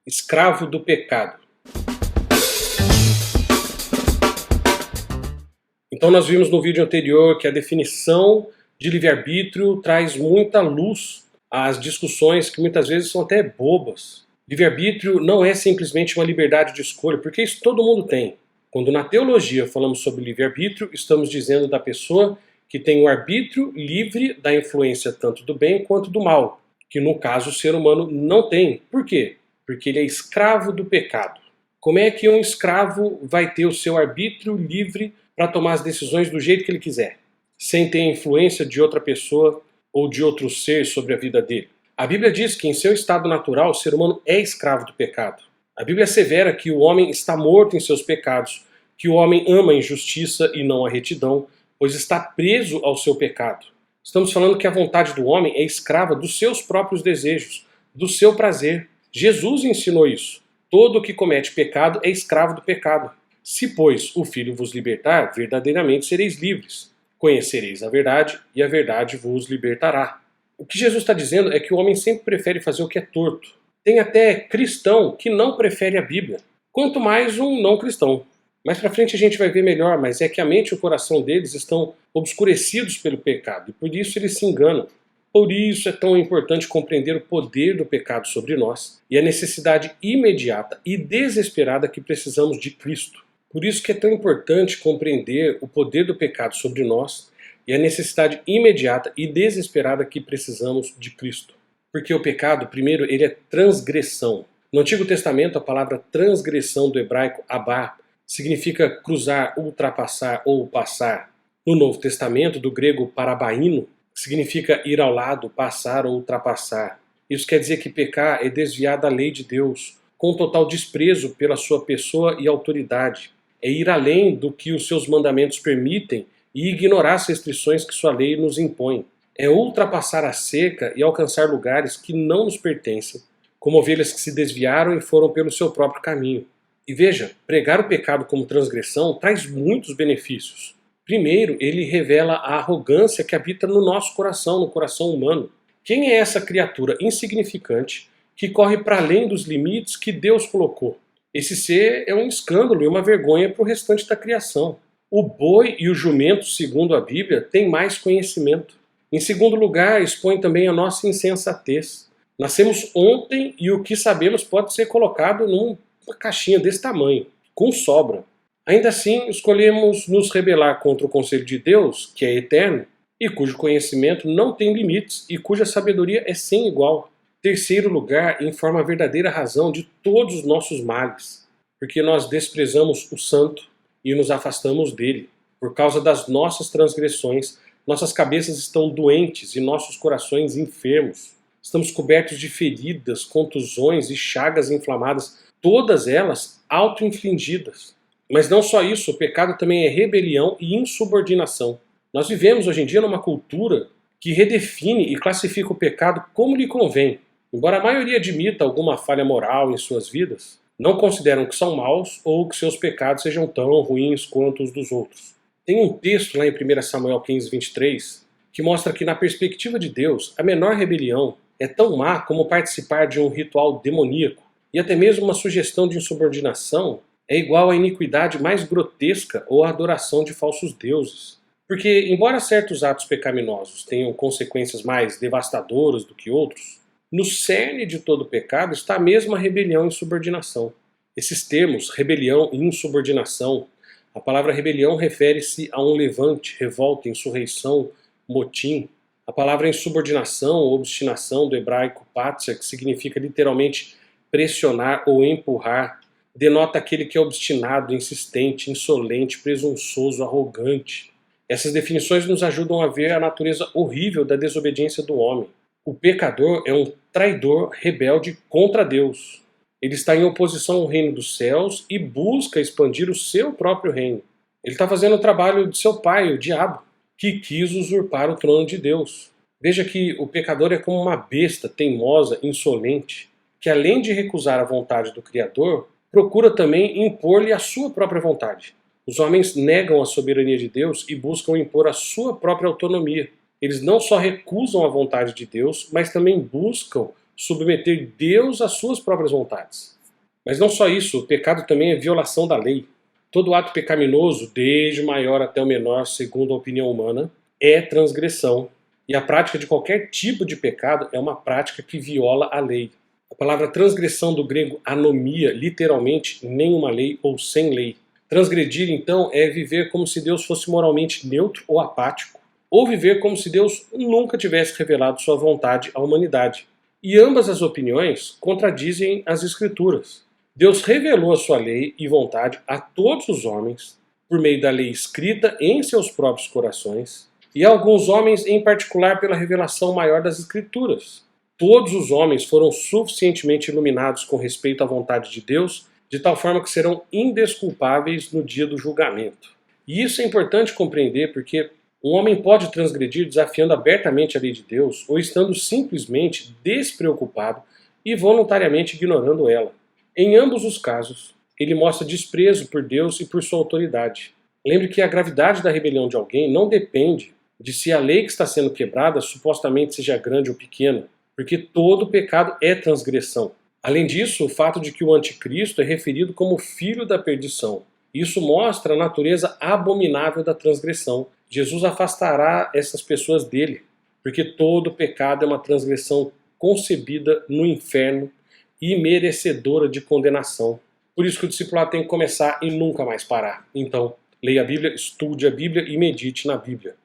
Escravo do pecado. Então nós vimos no vídeo anterior que a definição de livre-arbítrio traz muita luz às discussões que muitas vezes são até bobas. Livre-arbítrio não é simplesmente uma liberdade de escolha, porque isso todo mundo tem. Quando na teologia falamos sobre livre-arbítrio, estamos dizendo da pessoa que tem o arbítrio livre da influência tanto do bem quanto do mal, que no caso o ser humano não tem. Por quê? Porque ele é escravo do pecado. Como é que um escravo vai ter o seu arbítrio livre para tomar as decisões do jeito que ele quiser, sem ter a influência de outra pessoa ou de outro ser sobre a vida dele? A Bíblia diz que em seu estado natural o ser humano é escravo do pecado. A Bíblia assevera que o homem está morto em seus pecados, que o homem ama a injustiça e não a retidão, pois está preso ao seu pecado. Estamos falando que a vontade do homem é escrava dos seus próprios desejos, do seu prazer. Jesus ensinou isso. Todo o que comete pecado é escravo do pecado. Se, pois, o Filho vos libertar, verdadeiramente sereis livres. Conhecereis a verdade, e a verdade vos libertará. O que Jesus está dizendo é que o homem sempre prefere fazer o que é torto. Tem até cristão que não prefere a Bíblia, quanto mais um não cristão. Mais pra frente a gente vai ver melhor, mas é que a mente e o coração deles estão obscurecidos pelo pecado, e por isso eles se enganam. Por isso é tão importante compreender o poder do pecado sobre nós e a necessidade imediata e desesperada que precisamos de Cristo. Por isso que é tão importante compreender o poder do pecado sobre nós e a necessidade imediata e desesperada que precisamos de Cristo. Porque o pecado, primeiro, ele é transgressão. No Antigo Testamento, a palavra transgressão do hebraico abá significa cruzar, ultrapassar ou passar. No Novo Testamento, do grego parabaíno, significa ir ao lado, passar ou ultrapassar. Isso quer dizer que pecar é desviar da lei de Deus, com total desprezo pela sua pessoa e autoridade. É ir além do que os seus mandamentos permitem e ignorar as restrições que sua lei nos impõe. É ultrapassar a cerca e alcançar lugares que não nos pertencem, como ovelhas que se desviaram e foram pelo seu próprio caminho. E veja, pregar o pecado como transgressão traz muitos benefícios. Primeiro, ele revela a arrogância que habita no nosso coração, no coração humano. Quem é essa criatura insignificante que corre para além dos limites que Deus colocou? Esse ser é um escândalo e uma vergonha para o restante da criação. O boi e o jumento, segundo a Bíblia, têm mais conhecimento. Em segundo lugar, expõe também a nossa insensatez. Nascemos ontem e o que sabemos pode ser colocado numa caixinha desse tamanho, com sobra. Ainda assim, escolhemos nos rebelar contra o conselho de Deus, que é eterno, e cujo conhecimento não tem limites e cuja sabedoria é sem igual. Terceiro lugar, informa a verdadeira razão de todos os nossos males, porque nós desprezamos o santo e nos afastamos dele. Por causa das nossas transgressões, nossas cabeças estão doentes e nossos corações enfermos. Estamos cobertos de feridas, contusões e chagas inflamadas, todas elas auto-infligidas. Mas não só isso, o pecado também é rebelião e insubordinação. Nós vivemos hoje em dia numa cultura que redefine e classifica o pecado como lhe convém. Embora a maioria admita alguma falha moral em suas vidas, não consideram que são maus ou que seus pecados sejam tão ruins quanto os dos outros. Tem um texto lá em 1 Samuel 15, 23, que mostra que na perspectiva de Deus, a menor rebelião é tão má como participar de um ritual demoníaco, e até mesmo uma sugestão de insubordinação é igual à iniquidade mais grotesca ou à adoração de falsos deuses. Porque, embora certos atos pecaminosos tenham consequências mais devastadoras do que outros, no cerne de todo pecado está a mesma rebelião e insubordinação. Esses termos, rebelião e insubordinação, a palavra rebelião refere-se a um levante, revolta, insurreição, motim. A palavra insubordinação ou obstinação do hebraico patia, que significa literalmente pressionar ou empurrar, denota aquele que é obstinado, insistente, insolente, presunçoso, arrogante. Essas definições nos ajudam a ver a natureza horrível da desobediência do homem. O pecador é um traidor rebelde contra Deus. Ele está em oposição ao reino dos céus e busca expandir o seu próprio reino. Ele está fazendo o trabalho de seu pai, o diabo, que quis usurpar o trono de Deus. Veja que o pecador é como uma besta teimosa, insolente, que além de recusar a vontade do Criador, procura também impor-lhe a sua própria vontade. Os homens negam a soberania de Deus e buscam impor a sua própria autonomia. Eles não só recusam a vontade de Deus, mas também buscam submeter Deus às suas próprias vontades. Mas não só isso, o pecado também é violação da lei. Todo ato pecaminoso, desde o maior até o menor, segundo a opinião humana, é transgressão. E a prática de qualquer tipo de pecado é uma prática que viola a lei. A palavra transgressão do grego anomia, literalmente, nenhuma lei ou sem lei. Transgredir, então, é viver como se Deus fosse moralmente neutro ou apático, ou viver como se Deus nunca tivesse revelado sua vontade à humanidade. E ambas as opiniões contradizem as Escrituras. Deus revelou a sua lei e vontade a todos os homens, por meio da lei escrita em seus próprios corações, e a alguns homens em particular pela revelação maior das Escrituras. Todos os homens foram suficientemente iluminados com respeito à vontade de Deus, de tal forma que serão indesculpáveis no dia do julgamento. E isso é importante compreender porque um homem pode transgredir desafiando abertamente a lei de Deus ou estando simplesmente despreocupado e voluntariamente ignorando ela. Em ambos os casos, ele mostra desprezo por Deus e por sua autoridade. Lembre que a gravidade da rebelião de alguém não depende de se a lei que está sendo quebrada supostamente seja grande ou pequena, porque todo pecado é transgressão. Além disso, o fato de que o anticristo é referido como filho da perdição. Isso mostra a natureza abominável da transgressão. Jesus afastará essas pessoas dele, porque todo pecado é uma transgressão concebida no inferno e merecedora de condenação. Por isso que o discipulado tem que começar e nunca mais parar. Então, leia a Bíblia, estude a Bíblia e medite na Bíblia.